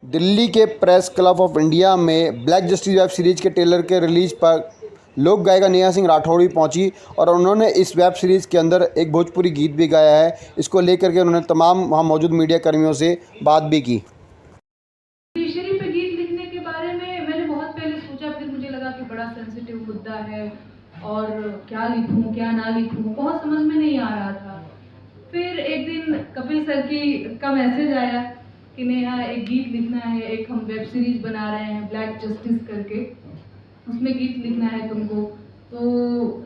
दिल्ली के press club of India में black justice web series के ट्रेलर के रिलीज पर लोक गायिका नेहा सिंह राठौड़ भी पहुंची और उन्होंने इस वेब सीरीज़ के अंदर एक भोजपुरी गीत भी गाया है। इसको लेकर के उन्होंने तमाम वहां मौजूद मीडिया कर्मियों से बात भी की। जुडिशरी पे गीत लिखने के बारे में मैंने बहुत पहले सोचा, फिर मुझे लगा कि बड़ा सेंसिटिव मुद्दा है और क्या लिखूं क्या ना लिखूं, बहुत समझ में नहीं आ रहा था। फिर एक दिन कपिल सर का मैसेज आया कि नेहा एक गीत लिखना है, एक हम वेब सीरीज बना रहे हैं ब्लैक जस्टिस करके, उसमें गीत लिखना है तुमको। तो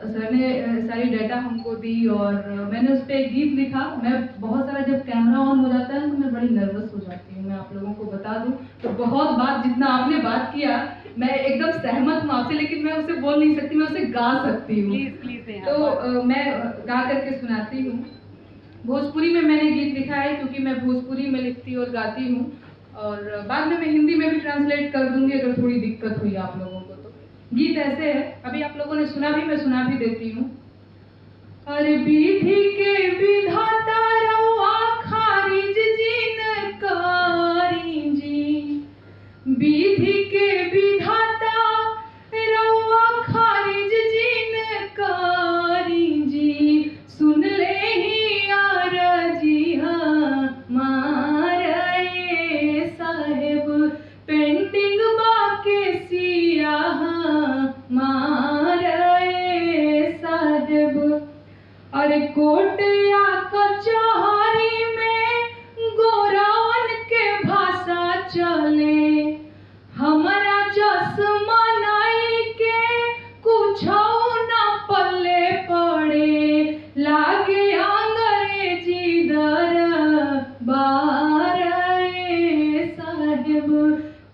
सर ने सारी डाटा हमको दी और मैंने उस पर एक गीत लिखा। मैं बहुत सारा, जब कैमरा ऑन हो जाता है तो मैं बड़ी नर्वस हो जाती हूँ, मैं आप लोगों को बता दूं। तो बहुत बात, जितना आपने बात किया मैं एकदम सहमत हूँ आपसे, लेकिन मैं उसे बोल नहीं सकती, मैं उसे गा सकती हूँ। तो मैं गा करके सुनाती हूँ। भोजपुरी में मैंने गीत लिखा है क्योंकि मैं भोजपुरी में लिखती और गाती हूँ, और बाद में मैं हिंदी में भी ट्रांसलेट कर दूंगी अगर थोड़ी दिक्कत हुई आप लोगों को तो। गीत ऐसे है, अभी आप लोगों ने सुना भी, मैं सुना भी देती हूँ। अरे विधि के विधाता रउआ खारिज जिन कारी जी, विधि के विधाता रउआ खारिज जिन कारी जी, सुन ले ही आरजी हमारे साहेब, पेंटिंग बाके सिया हमारे साहेब। अरे कोर्ट या कचहरी में गोरावन के भाषा चले, हमारा चश्मा नाई के कुछ ना पल्ले पड़े, लागे अंग्रेजी दरबार साहेब,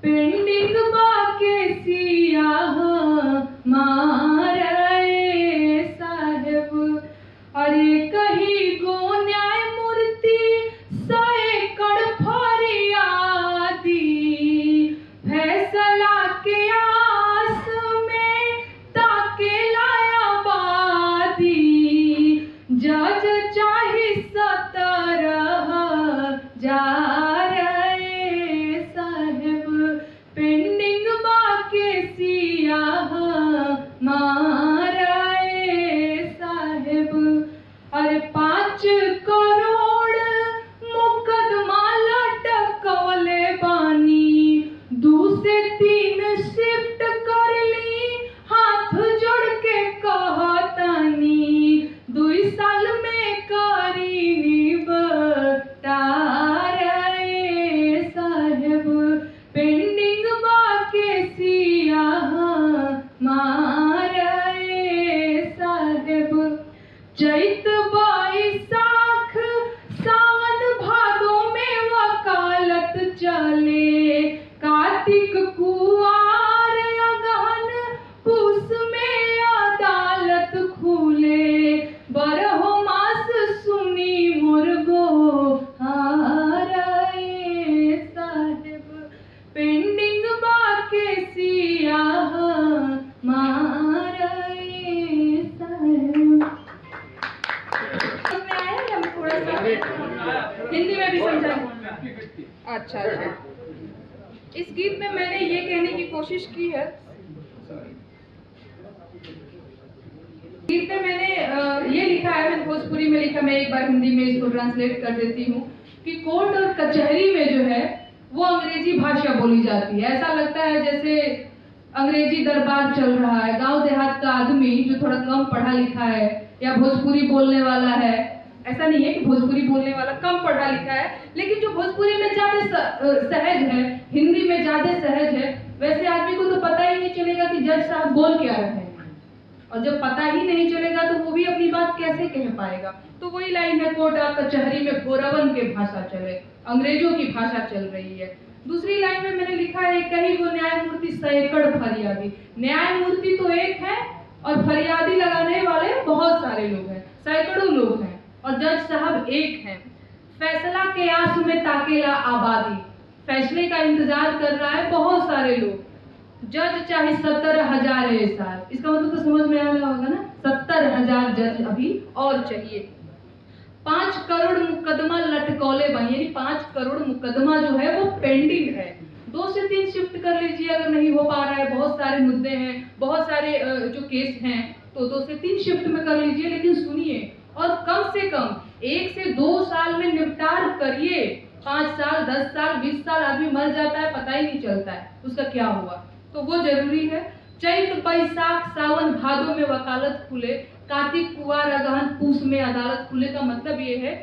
पेंडिंग बाके सिया हमारे साहेब। अरे कहीं गो न्यायमूर्ति सैकड़ फरियादी, फैसला के आस में ताके लायाबादी, जज चाहे 17,000 साहेब, पेंडिंग बाके सिया हमारे साहेब। अरे 5 करोड़ मुकदमा लटकवले बानी, 2 से 3 शिफ्ट कर ली, हाथ जोड़ के कहतानी, 2 साल में करी निबटार साहेब, पेंडिंग बाके सिया हमारे साहेब। चैत बैसाख सावन भादो में वकालत चले, कार्तिक कुआर अगहन पूस में अदालत खुले, बरहो मास सुनी मुर्गो हारे साहेब, पेंडिंग बाके सिया हमारे साहेब। हिंदी में भी समझा। अच्छा, इस गीत में मैंने ये कहने की कोशिश की है, गीत में मैंने ये लिखा है, मैंने भोजपुरी में लिखा, मैं एक बार हिंदी में इसको ट्रांसलेट कर देती हूँ कि कोर्ट और कचहरी में जो है वो अंग्रेजी भाषा बोली जाती है। ऐसा लगता है जैसे अंग्रेजी दरबार चल रहा है। गांव देहात का आदमी जो थोड़ा कम पढ़ा लिखा है या भोजपुरी बोलने वाला है, ऐसा नहीं है कि भोजपुरी बोलने वाला कम पढ़ा लिखा है, लेकिन जो भोजपुरी में ज्यादा सहज है, हिंदी में ज्यादा सहज है, वैसे आदमी को तो पता ही नहीं चलेगा कि जज साहब बोल क्या रहे हैं, और जब पता ही नहीं चलेगा तो वो भी अपनी बात कैसे कह पाएगा। तो वही लाइन है, कोर्ट और कचहरी में गोरावन के भाषा चले, अंग्रेजों की भाषा चल रही है। दूसरी लाइन में मैंने लिखा है, कहीं वो न्यायमूर्ति सैकड़ फरियादी। न्यायमूर्ति तो एक है और फरियादी लगाने वाले बहुत सारे लोग हैं, सैकड़ों लोग हैं, और जज साहब एक हैं। फैसला के आस में ताकेला आबादी, फैसले का इंतजार कर रहा है बहुत सारे लोग। जज चाहे 70,000 है इस साल, इसका मतलब तो समझ में आ रहा होगा ना, 70,000 जज अभी और चाहिए। 5 करोड़ मुकदमा लटकौले बनी, यानी 5 करोड़ मुकदमा जो है वो पेंडिंग है। कर लीजिए अगर नहीं हो पा रहा है, बहुत सारे मुद्दे हैं, बहुत सारे जो केस हैं, तो 2 से 3 शिफ्ट में कर लीजिए, लेकिन सुनिए और कम से कम 1 से 2 साल में निपटार करिए। 5 साल, 10 साल, 20 साल आदमी मर जाता है, पता ही नहीं चलता है उसका क्या हुआ, तो वो जरूरी है। चैत बैसाख सावन भादों में वकालत खुले, कार्तिक कुवार अगहन पूस में अदालत खुले का मतलब ये है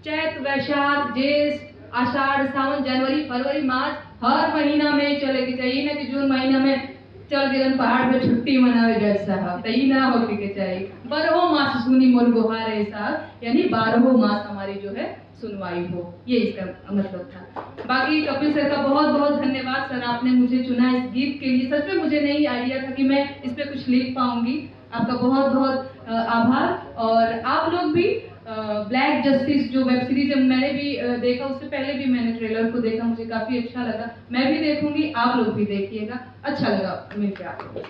चैत वैशाख जेठ आषाढ़ सावन जनवरी फरवरी मार्च हर महीना में चले के चाहिए ना कि जून महीना में चल गिरन पहाड़ पे छुट्टी मनावे जज साहब, तई ना होके के चाहिए। 12 मास सुनी मोर गुहार है साहब, यानी 12 मास हमारी जो है सुनवाई हो, ये इसका मतलब था। बाकी कपिल सर का बहुत बहुत धन्यवाद सर, आपने मुझे चुना इस गीत के लिए। सच में मुझे नहीं आइडिया था कि मैं इस पे कुछ लिख पाऊंगी। आपका बहुत बहुत आभार। और आप लोग भी ब्लैक जस्टिस जो वेब सीरीज मैंने भी देखा, उससे पहले भी मैंने ट्रेलर को देखा, मुझे काफ़ी अच्छा लगा। मैं भी देखूंगी, आप लोग भी देखिएगा, अच्छा लगा मिलकर आपको।